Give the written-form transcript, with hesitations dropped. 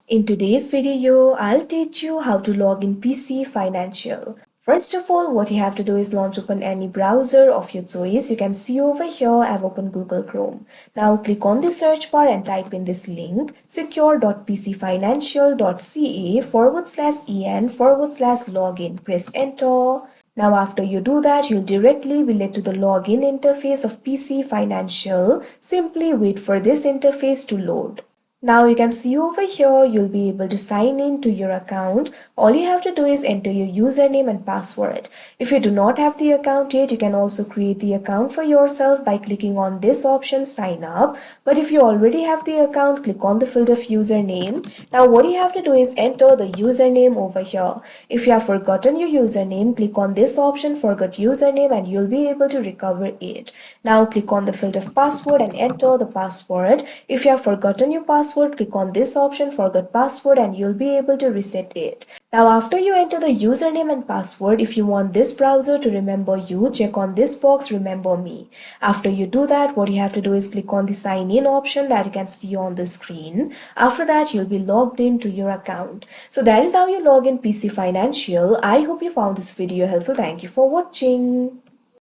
In today's video, I'll teach you how to log in PC Financial. First of all, what you have to do is launch open any browser of your choice. You can see over here I've opened Google Chrome. Now click on the search bar and type in this link secure.pcfinancial.ca/en/login. Press enter. Now after you do that, you'll directly be led to the login interface of PC Financial. Simply wait for this interface to load. Now you can see over here, you'll be able to sign in to your account. All you have to do is enter your username and password. If you do not have the account yet, you can also create the account for yourself by clicking on this option, sign up. But if you already have the account, click on the field of username. Now what you have to do is enter the username over here. If you have forgotten your username, click on this option, forgot username, and you'll be able to recover it. Now click on the field of password and enter the password. If you have forgotten your password, click on this option, forgot password, and you'll be able to reset it. Now after you enter the username and password, if you want this browser to remember you, check on this box, remember me. After you do that, what you have to do is click on the sign in option that you can see on the screen. After that, you'll be logged into your account. So that is how you log in PC Financial. I hope you found this video helpful. Thank you for watching.